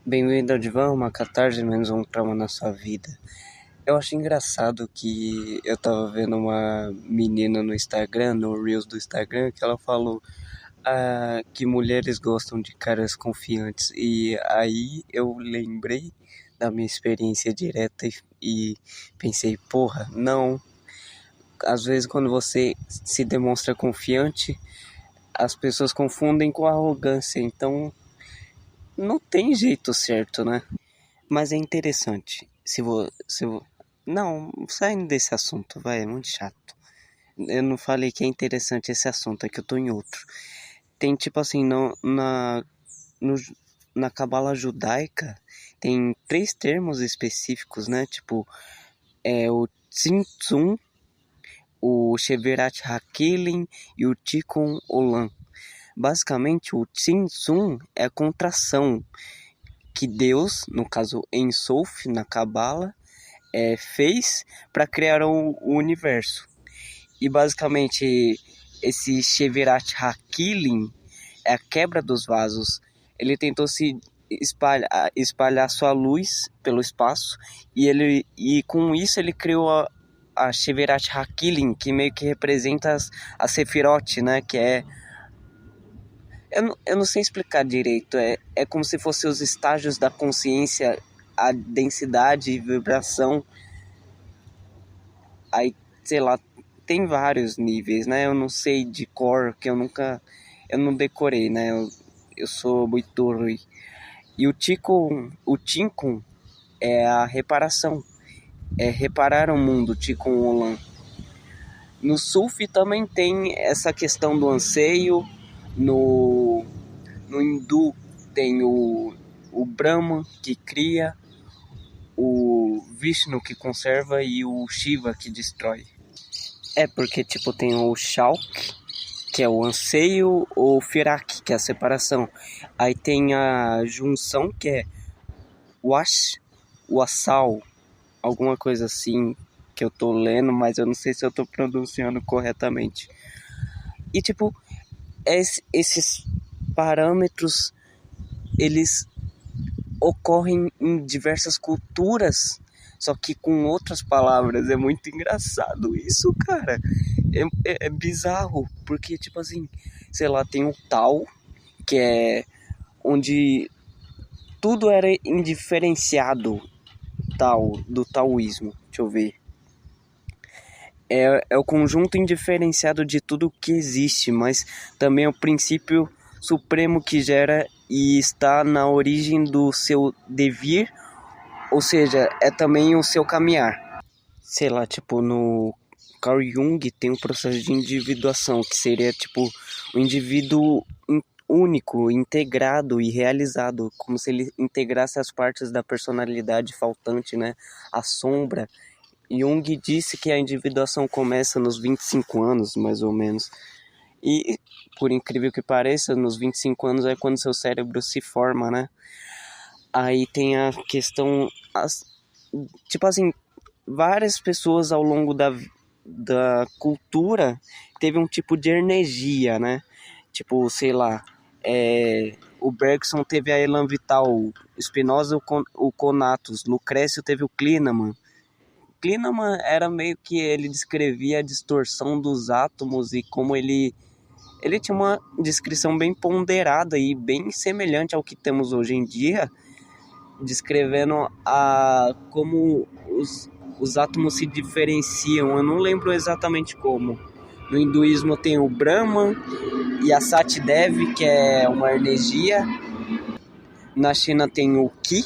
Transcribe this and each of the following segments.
Bem-vindo ao divã, uma catarse menos um trauma na sua vida. Eu acho engraçado que eu tava vendo uma menina no Instagram, no Reels do Instagram, que ela falou que mulheres gostam de caras confiantes. E aí eu lembrei da minha experiência direta e pensei, porra, não. Às vezes quando você se demonstra confiante, as pessoas confundem com arrogância. Então não tem jeito certo, né? Mas é interessante. Não, saindo desse assunto, vai, é muito chato. Eu não falei que é interessante esse assunto, é que eu tô em outro. Tem tipo assim, no, na cabala judaica, tem três termos específicos, né? Tipo, é o Tzimtzum, o Sheverat Hakelim e o Tikkun Olam. Basicamente, o Tzimtzum é a contração que Deus, no caso Ein Sof, na cabala, fez para criar o universo. E basicamente esse Sheverat Hakilin é a quebra dos vasos. Ele tentou se espalhar sua luz pelo espaço e com isso ele criou a Sheverat Hakilin, que meio que representa a Sefirot, né? Que é eu não sei explicar direito. É como se fossem os estágios da consciência, a densidade e vibração. Aí, sei lá, tem vários níveis, né? Eu não sei de cor, que eu não decorei, né? Eu sou muito ruim. E o Tikkun é a reparação, é reparar o mundo, Tikkun Olam. No Sufi também tem essa questão do anseio, no hindu tem o Brahma que cria, o Vishnu que conserva e o Shiva que destrói. É porque, tipo, tem o Shauk, que é o anseio, o Firak, que é a separação. Aí tem a junção, que é o Ash, o Assal, alguma coisa assim, que eu tô lendo, mas eu não sei se eu tô pronunciando corretamente. E, tipo, esses parâmetros, eles ocorrem em diversas culturas, só que com outras palavras. É muito engraçado isso, cara. É bizarro, porque, tipo assim, sei lá, tem o Tao, que é onde tudo era indiferenciado, do taoísmo. Deixa eu ver. É o conjunto indiferenciado de tudo que existe, mas também é o princípio supremo que gera e está na origem do seu devir, ou seja, é também o seu caminhar. Sei lá, tipo, no Carl Jung tem um processo de individuação, que seria tipo o indivíduo único, integrado e realizado, como se ele integrasse as partes da personalidade faltante, né? A sombra. Jung disse que a individuação começa nos 25 anos, mais ou menos. E, por incrível que pareça, nos 25 anos é quando seu cérebro se forma, né? Aí tem a questão, tipo assim, várias pessoas ao longo da cultura teve um tipo de energia, né? Tipo, sei lá, o Bergson teve a Elan Vital, Spinoza o Conatus, Lucrécio teve o Klineman. Klineman era meio que ele descrevia a distorção dos átomos e como ele tinha uma descrição bem ponderada e bem semelhante ao que temos hoje em dia, descrevendo como os átomos se diferenciam. Eu não lembro exatamente como. No hinduísmo tem o Brahman e a Sati Devi, que é uma energia. Na China tem o Qi.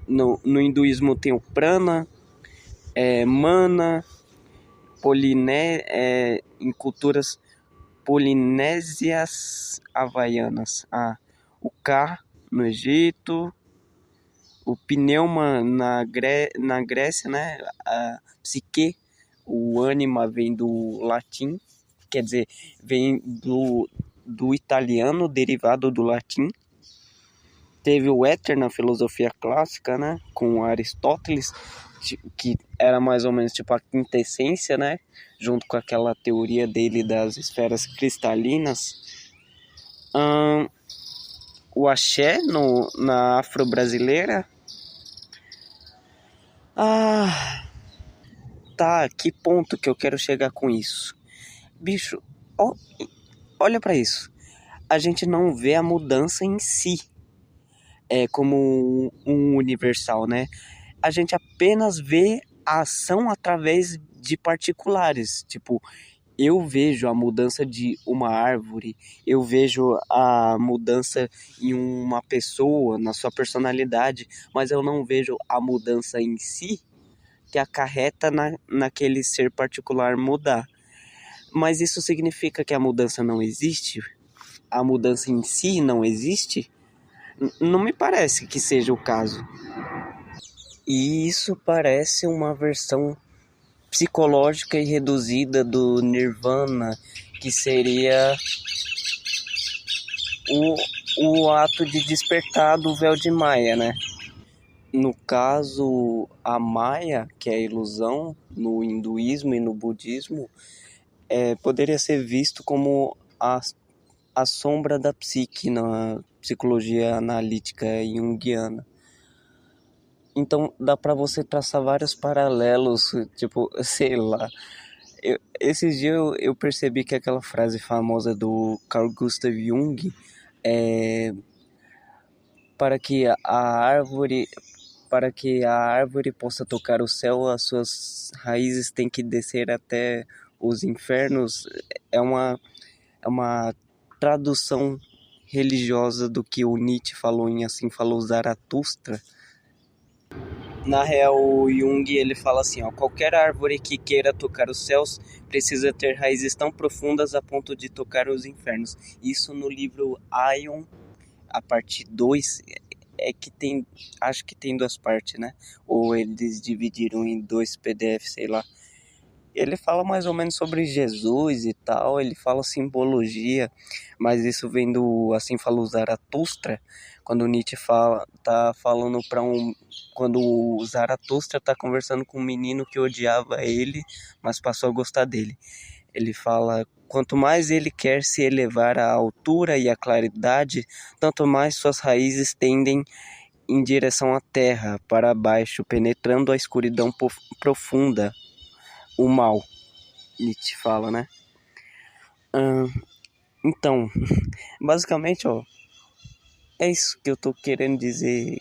No hinduísmo tem o Prana, Mana, em culturas polinésias havaianas. O Ka no Egito, o pneuma na Grécia, né? A psique, o ânima vem do latim, quer dizer, vem do italiano, derivado do latim. Teve o éter na filosofia clássica, né? Com Aristóteles, que era mais ou menos tipo a quintessência, né? Junto com aquela teoria dele das esferas cristalinas. o axé na afro-brasileira. Ah, tá, que ponto que eu quero chegar com isso? Bicho, ó, olha pra isso. A gente não vê a mudança em si como um universal, né? A gente apenas vê a ação através de particulares. Tipo, eu vejo a mudança de uma árvore, eu vejo a mudança em uma pessoa, na sua personalidade, mas eu não vejo a mudança em si que acarreta naquele ser particular mudar. Mas isso significa que a mudança não existe? A mudança em si não existe? Não me parece que seja o caso. E isso parece uma versão psicológica e reduzida do Nirvana, que seria o ato de despertar do véu de Maia, né? No caso, a Maya, que é a ilusão, no hinduísmo e no budismo, poderia ser visto como a sombra da psique na psicologia analítica junguiana. Então dá para você traçar vários paralelos, tipo, sei lá. Esses dias eu percebi que aquela frase famosa do Carl Gustav Jung é para que a árvore para que a árvore possa tocar o céu, as suas raízes têm que descer até os infernos. É uma tradução religiosa do que o Nietzsche falou em Assim Falou Zaratustra. Na real, o Jung ele fala assim, ó, qualquer árvore que queira tocar os céus precisa ter raízes tão profundas a ponto de tocar os infernos. Isso no livro Aion, a parte 2, que tem, acho que tem duas partes, né? Ou eles dividiram em dois PDFs, sei lá. Ele fala mais ou menos sobre Jesus e tal, ele fala simbologia, mas isso vem do Assim Falou Zaratustra, quando o Nietzsche tá falando quando o Zaratustra tá conversando com um menino que odiava ele, mas passou a gostar dele. Ele fala, quanto mais ele quer se elevar à altura e à claridade, tanto mais suas raízes tendem em direção à terra, para baixo, penetrando a escuridão profunda, o mal. Nietzsche fala, né? Então, basicamente, ó, é isso que eu tô querendo dizer.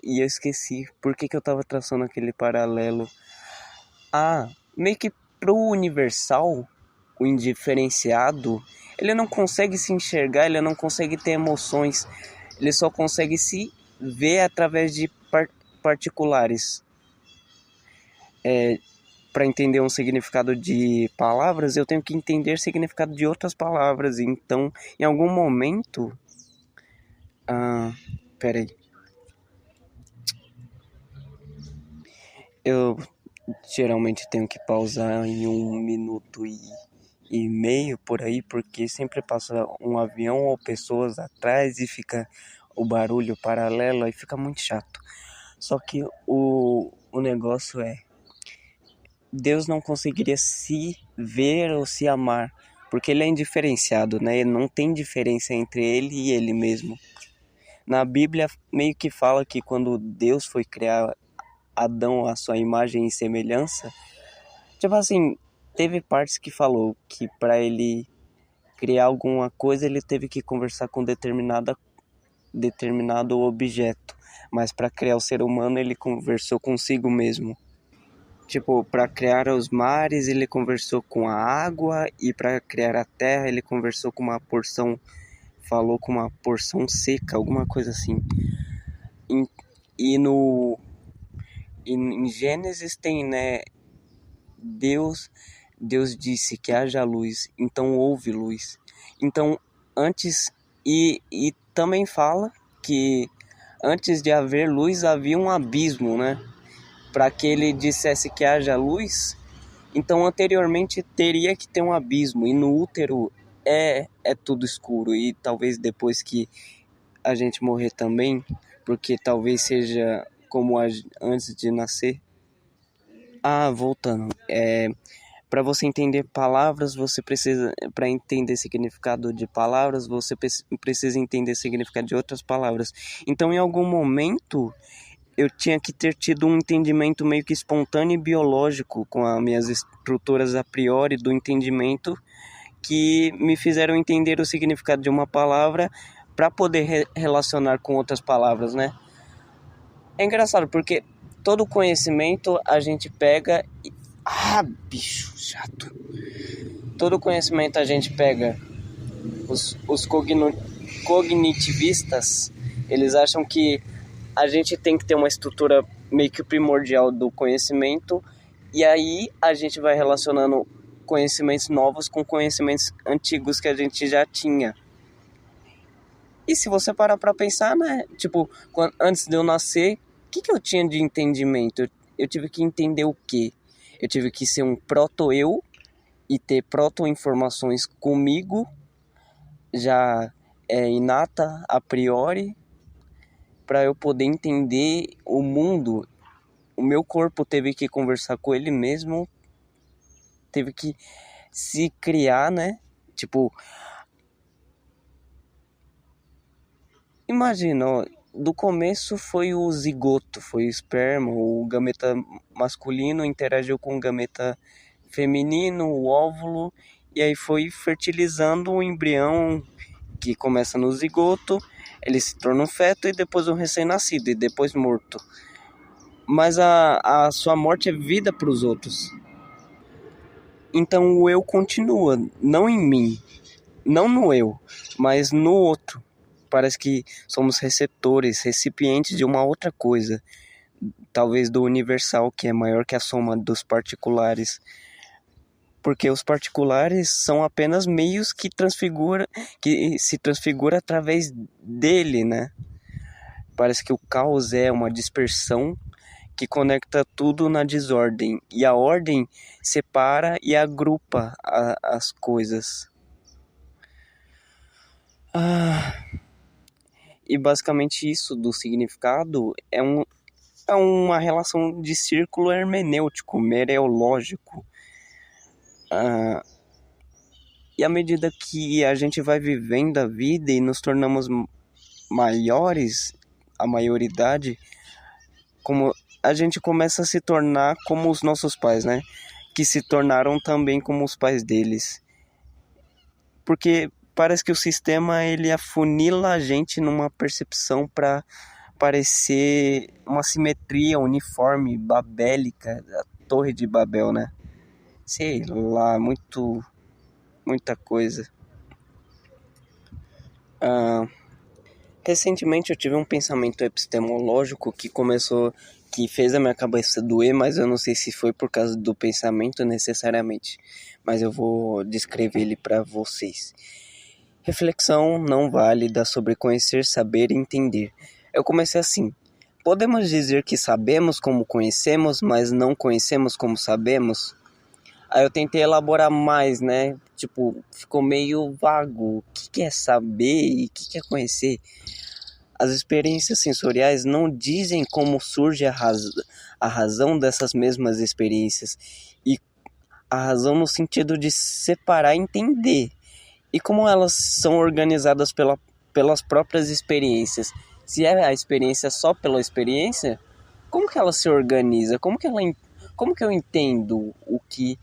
E eu esqueci por que eu tava traçando aquele paralelo. Meio que pro universal, o indiferenciado, ele não consegue se enxergar, ele não consegue ter emoções, ele só consegue se ver através de particulares. Para entender um significado de palavras, eu tenho que entender o significado de outras palavras. Então, em algum momento. Peraí. Eu geralmente tenho que pausar em 1 minuto e meio por aí, porque sempre passa um avião ou pessoas atrás e fica o barulho paralelo, aí fica muito chato. Só que o negócio é, Deus não conseguiria se ver ou se amar, porque ele é indiferenciado, né? Não tem diferença entre ele e ele mesmo. Na Bíblia meio que fala que quando Deus foi criar Adão à sua imagem e semelhança, tipo assim, teve partes que falou que para ele criar alguma coisa ele teve que conversar com determinado objeto, mas para criar o ser humano ele conversou consigo mesmo. Tipo, para criar os mares ele conversou com a água e para criar a terra ele conversou com uma porção, falou com uma porção seca, alguma coisa assim. E no em Gênesis tem, né, Deus disse que haja luz, então houve luz. Então, antes, e também fala que antes de haver luz havia um abismo, né? Para que ele dissesse que haja luz, então anteriormente teria que ter um abismo, e no útero é tudo escuro, e talvez depois que a gente morrer também, porque talvez seja como antes de nascer. Voltando, Para você entender palavras, você precisa, para entender significado de palavras, você precisa entender significado de outras palavras. Então, em algum momento, eu tinha que ter tido um entendimento meio que espontâneo e biológico com as minhas estruturas a priori do entendimento que me fizeram entender o significado de uma palavra para poder relacionar com outras palavras, né? É engraçado porque todo conhecimento a gente pega e... Ah, bicho chato. Todo conhecimento a gente pega. Os cognitivistas, eles acham que a gente tem que ter uma estrutura meio que primordial do conhecimento e aí a gente vai relacionando conhecimentos novos com conhecimentos antigos que a gente já tinha. E se você parar pra pensar, né? Tipo, antes de eu nascer, o que eu tinha de entendimento? Eu tive que entender o quê? Eu tive que ser um proto-eu e ter proto-informações comigo, já inata a priori, para eu poder entender o mundo. O meu corpo teve que conversar com ele mesmo, teve que se criar, né? Tipo, imagina, ó, do começo foi o zigoto, foi o esperma, o gameta masculino interagiu com o gameta feminino, o óvulo, e aí foi fertilizando o embrião que começa no zigoto, ele se torna um feto e depois um recém-nascido e depois morto. Mas a sua morte é vida para os outros. Então o eu continua, não em mim, não no eu, mas no outro. Parece que somos receptores, recipientes de uma outra coisa, talvez do universal, que é maior que a soma dos particulares. Porque os particulares são apenas meios que se transfigura através dele, né? Parece que o caos é uma dispersão que conecta tudo na desordem, e a ordem separa e agrupa as coisas. E basicamente isso do significado é uma relação de círculo hermenêutico, mereológico. E à medida que a gente vai vivendo a vida e nos tornamos maiores, a maioridade, como a gente começa a se tornar como os nossos pais, né? Que se tornaram também como os pais deles. Porque parece que o sistema ele afunila a gente numa percepção para parecer uma simetria uniforme, babélica, a Torre de Babel, né? Sei lá, muita coisa. Recentemente eu tive um pensamento epistemológico que fez a minha cabeça doer, mas eu não sei se foi por causa do pensamento necessariamente, mas eu vou descrever ele para vocês. Reflexão não válida sobre conhecer, saber e entender. Eu comecei assim: podemos dizer que sabemos como conhecemos, mas não conhecemos como sabemos? Aí eu tentei elaborar mais, né? Tipo, ficou meio vago. O que é saber e o que é conhecer? As experiências sensoriais não dizem como surge a razão dessas mesmas experiências. E a razão no sentido de separar e entender. E como elas são organizadas pelas próprias experiências. Se é a experiência só pela experiência, como que ela se organiza? Como que eu entendo o que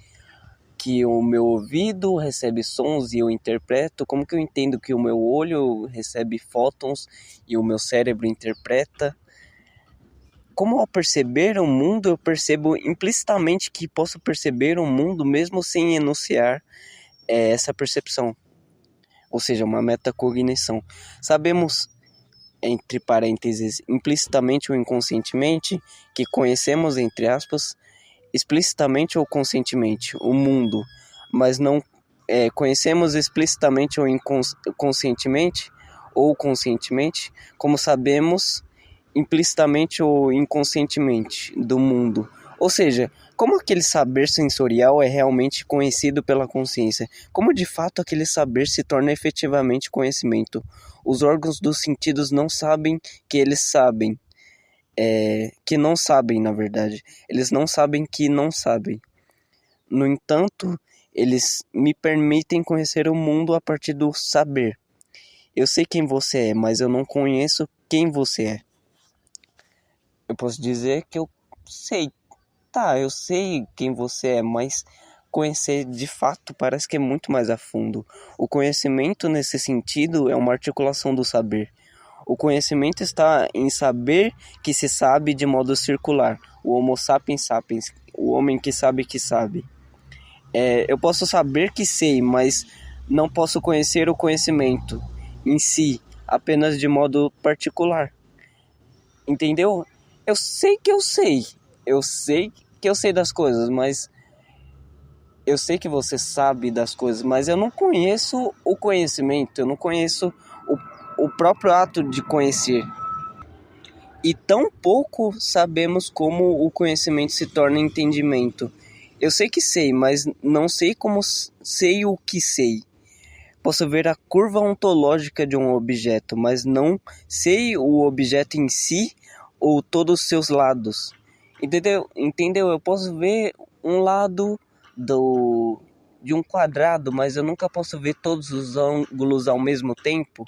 o meu ouvido recebe sons e eu interpreto? Como que eu entendo que o meu olho recebe fótons e o meu cérebro interpreta? Como ao perceber o mundo, eu percebo implicitamente que posso perceber o mundo mesmo sem enunciar essa percepção. Ou seja, uma metacognição. Sabemos, entre parênteses, implicitamente ou inconscientemente, que conhecemos, entre aspas, explicitamente ou conscientemente o mundo, mas não conhecemos explicitamente ou inconscientemente ou conscientemente, como sabemos implicitamente ou inconscientemente do mundo. Ou seja, como aquele saber sensorial é realmente conhecido pela consciência? Como de fato aquele saber se torna efetivamente conhecimento? Os órgãos dos sentidos não sabem que eles sabem. Que não sabem, na verdade. Eles não sabem que não sabem. No entanto, eles me permitem conhecer o mundo a partir do saber. Eu sei quem você é, mas eu não conheço quem você é. Eu posso dizer que eu sei. Tá, eu sei quem você é, mas conhecer de fato parece que é muito mais a fundo. O conhecimento, nesse sentido, é uma articulação do saber. O conhecimento está em saber que se sabe de modo circular. O Homo sapiens sapiens, o homem que sabe que sabe. Eu posso saber que sei, mas não posso conhecer o conhecimento em si, apenas de modo particular. Entendeu? Eu sei que eu sei. Eu sei que eu sei das coisas, mas eu sei que você sabe das coisas, mas eu não conheço o conhecimento, eu não conheço o próprio ato de conhecer. E tão pouco sabemos como o conhecimento se torna entendimento. Eu sei que sei, mas não sei como sei o que sei. Posso ver a curva ontológica de um objeto, mas não sei o objeto em si ou todos os seus lados. Entendeu? Eu posso ver um lado de um quadrado, mas eu nunca posso ver todos os ângulos ao mesmo tempo.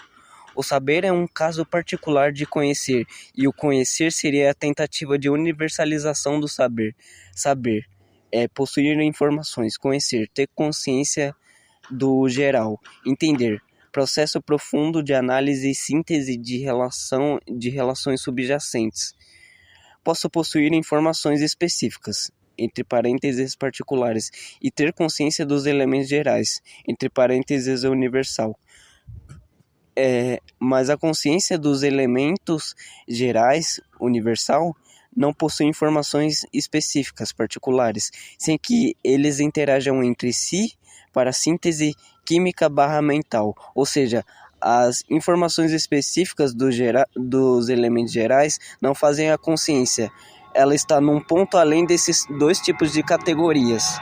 O saber é um caso particular de conhecer, e o conhecer seria a tentativa de universalização do saber. Saber é possuir informações, conhecer, ter consciência do geral, entender, processo profundo de análise e síntese de relações subjacentes. Posso possuir informações específicas, entre parênteses particulares, e ter consciência dos elementos gerais, entre parênteses universal. Mas a consciência dos elementos gerais, universal, não possui informações específicas, particulares, sem que eles interajam entre si para síntese química/mental, ou seja, as informações específicas dos elementos gerais não fazem a consciência. Ela está num ponto além desses dois tipos de categorias.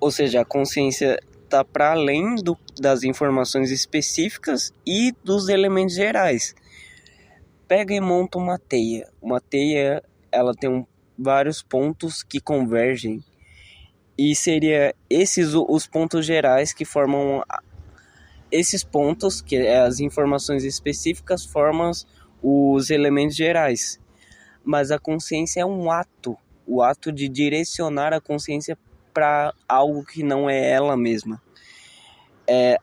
Ou seja, a consciência está para além das informações específicas e dos elementos gerais. Pega e monta uma teia. Uma teia, ela tem vários pontos que convergem. E seria esses os pontos gerais que formam esses pontos, que as informações específicas formam os elementos gerais. Mas a consciência é um ato, o ato de direcionar a consciência para algo que não é ela mesma.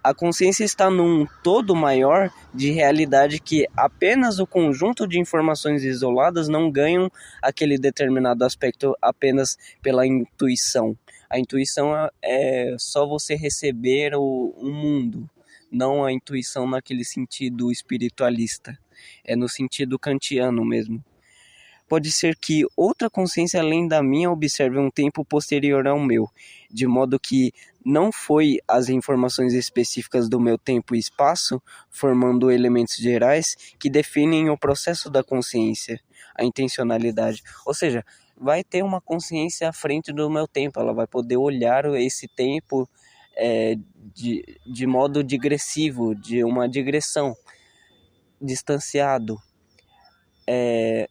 A consciência está num todo maior de realidade que apenas o conjunto de informações isoladas não ganham aquele determinado aspecto apenas pela intuição. A intuição é só você receber o mundo, não a intuição naquele sentido espiritualista, é no sentido kantiano mesmo. Pode ser que outra consciência além da minha observe um tempo posterior ao meu, de modo que não foi as informações específicas do meu tempo e espaço, formando elementos gerais, que definem o processo da consciência, a intencionalidade. Ou seja, vai ter uma consciência à frente do meu tempo, ela vai poder olhar esse tempo de modo digressivo, de uma digressão, distanciado.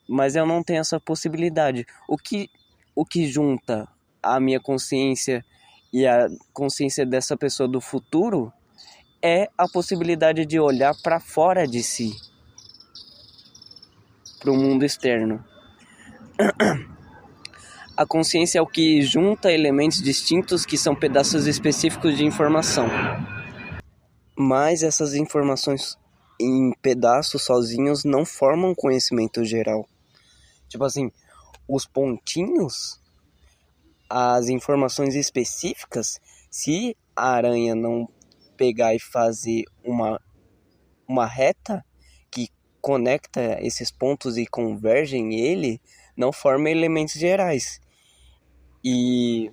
Mas eu não tenho essa possibilidade. O que junta a minha consciência e a consciência dessa pessoa do futuro é a possibilidade de olhar para fora de si, para o mundo externo. A consciência é o que junta elementos distintos que são pedaços específicos de informação. Mas essas informações em pedaços sozinhos não formam conhecimento geral. Tipo assim, os pontinhos, as informações específicas, se a aranha não pegar e fazer uma reta que conecta esses pontos e convergem ele, não forma elementos gerais. E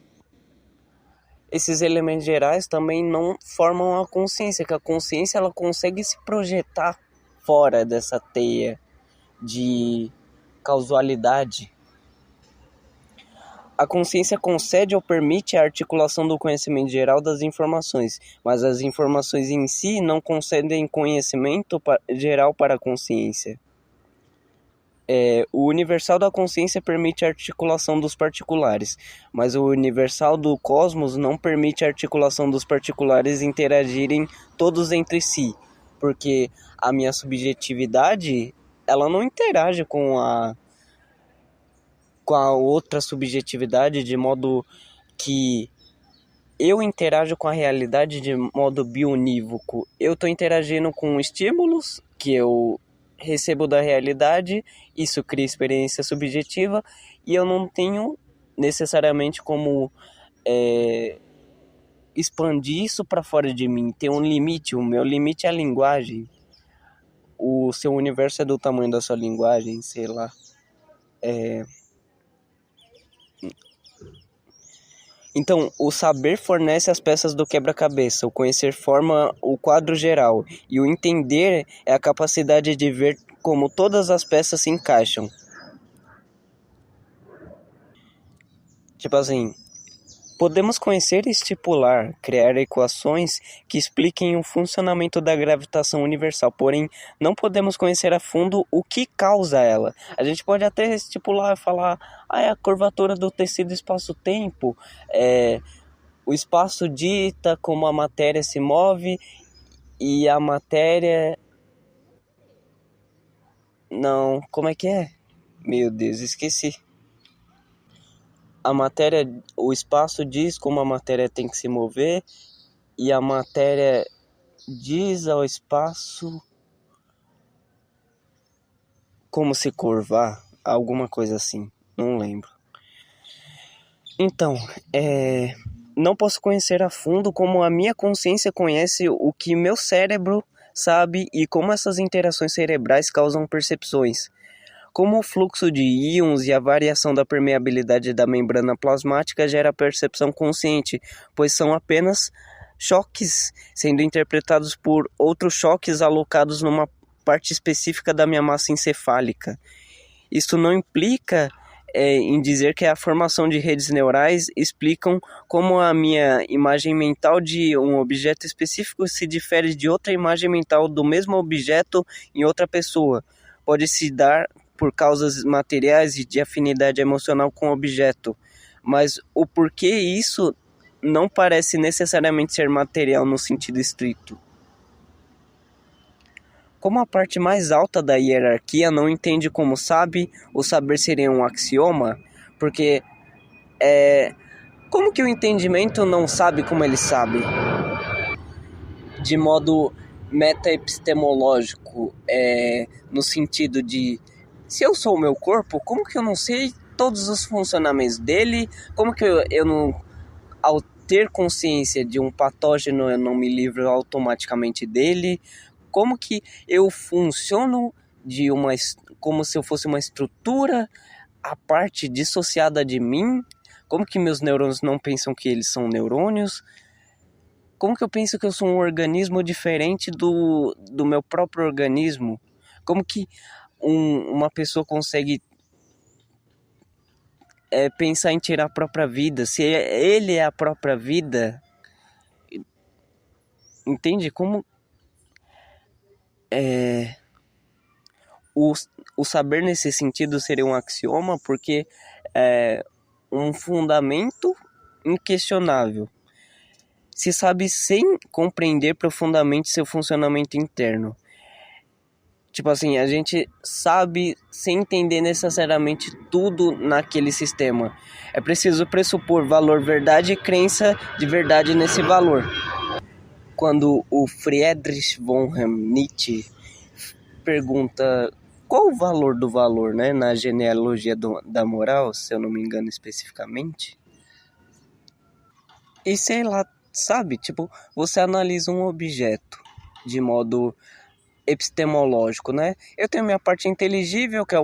esses elementos gerais também não formam a consciência, que a consciência ela consegue se projetar fora dessa teia de causalidade. A consciência concede ou permite a articulação do conhecimento geral das informações, mas as informações em si não concedem conhecimento geral para a consciência. O universal da consciência permite a articulação dos particulares, mas o universal do cosmos não permite a articulação dos particulares interagirem todos entre si, porque a minha subjetividade, ela não interage com a outra subjetividade de modo que eu interajo com a realidade de modo bionívoco. Eu estou interagindo com estímulos que eu recebo da realidade, isso cria experiência subjetiva, e eu não tenho necessariamente como expandir isso para fora de mim. Tem um limite, o meu limite é a linguagem. O seu universo é do tamanho da sua linguagem, sei lá. Então, o saber fornece as peças do quebra-cabeça, o conhecer forma o quadro geral, e o entender é a capacidade de ver como todas as peças se encaixam. Tipo assim, podemos conhecer e estipular, criar equações que expliquem o funcionamento da gravitação universal, porém não podemos conhecer a fundo o que causa ela. A gente pode até estipular e falar, é a curvatura do tecido espaço-tempo, o espaço dita como a matéria se move e a matéria... Não, como é que é? Meu Deus, esqueci. A matéria, o espaço diz como a matéria tem que se mover e a matéria diz ao espaço como se curvar, alguma coisa assim, não lembro. Então, não posso conhecer a fundo como a minha consciência conhece o que meu cérebro sabe e como essas interações cerebrais causam percepções. Como o fluxo de íons e a variação da permeabilidade da membrana plasmática gera percepção consciente, pois são apenas choques sendo interpretados por outros choques alocados numa parte específica da minha massa encefálica. Isso não implica em dizer que a formação de redes neurais explicam como a minha imagem mental de um objeto específico se difere de outra imagem mental do mesmo objeto em outra pessoa. Pode se dar por causas materiais e de afinidade emocional com o objeto, mas o porquê isso não parece necessariamente ser material no sentido estrito. Como a parte mais alta da hierarquia não entende como sabe, o saber seria um axioma, porque como que o entendimento não sabe como ele sabe? De modo meta-epistemológico, no sentido de, se eu sou o meu corpo, como que eu não sei todos os funcionamentos dele? Como que eu não, ao ter consciência de um patógeno, eu não me livro automaticamente dele? Como que eu funciono como se eu fosse uma estrutura, a parte dissociada de mim? Como que meus neurônios não pensam que eles são neurônios? Como que eu penso que eu sou um organismo diferente do meu próprio organismo? Como que uma pessoa consegue pensar em tirar a própria vida? Se ele é a própria vida, entende? Como o saber nesse sentido seria um axioma, porque é um fundamento inquestionável. Se sabe sem compreender profundamente seu funcionamento interno. Tipo assim, a gente sabe sem entender necessariamente tudo naquele sistema. É preciso pressupor valor, verdade e crença de verdade nesse valor. Quando o Friedrich Wilhelm Nietzsche pergunta qual o valor do valor, né, na genealogia da moral, se eu não me engano especificamente. E sei lá, sabe, tipo, você analisa um objeto de modo epistemológico, né? Eu tenho a minha parte inteligível, que é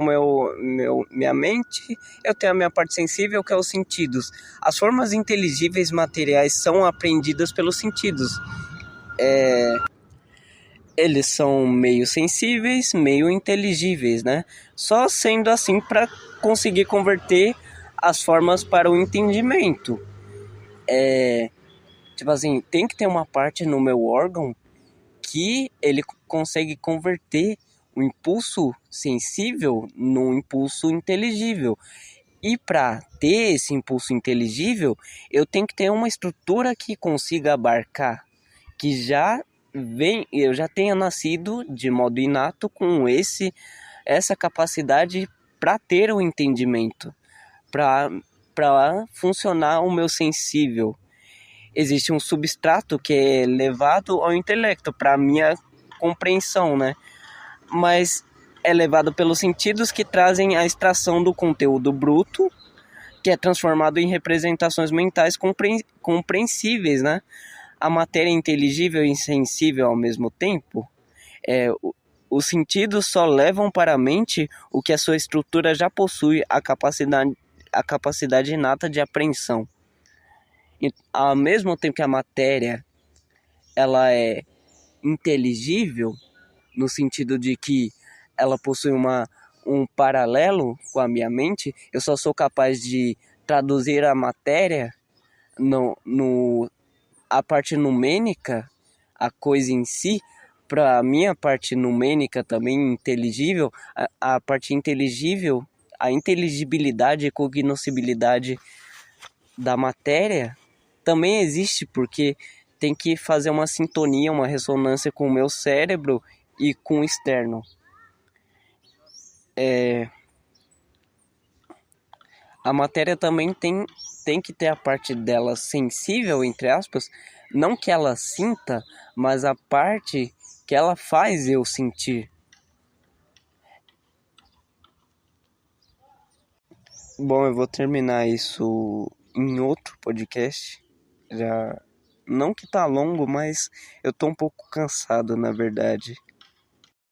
minha mente, eu tenho a minha parte sensível, que é os sentidos. As formas inteligíveis materiais são apreendidas pelos sentidos. Eles são meio sensíveis, meio inteligíveis, né? Só sendo assim para conseguir converter as formas para o entendimento. Tipo assim, tem que ter uma parte no meu órgão que ele consegue converter o impulso sensível no impulso inteligível. E para ter esse impulso inteligível, eu tenho que ter uma estrutura que consiga abarcar, que eu já tenha nascido de modo inato com essa capacidade para ter o entendimento, para funcionar o meu sensível. Existe um substrato que é levado ao intelecto para minha compreensão, né? Mas é levado pelos sentidos que trazem a extração do conteúdo bruto, que é transformado em representações mentais compreensíveis, né? A matéria é inteligível e insensível ao mesmo tempo. Os sentidos só levam para a mente o que a sua estrutura já possui, a capacidade inata de apreensão. E, ao mesmo tempo que a matéria ela é inteligível, no sentido de que ela possui um paralelo com a minha mente, eu só sou capaz de traduzir a matéria a parte numênica, a coisa em si, para a minha parte numênica também inteligível, a parte inteligível, a inteligibilidade e cognoscibilidade da matéria também existe, porque tem que fazer uma sintonia, uma ressonância com o meu cérebro e com o externo. A matéria também tem que ter a parte dela sensível, entre aspas, não que ela sinta, mas a parte que ela faz eu sentir. Bom, eu vou terminar isso em outro podcast. Já não que tá longo, mas eu tô um pouco cansado, na verdade.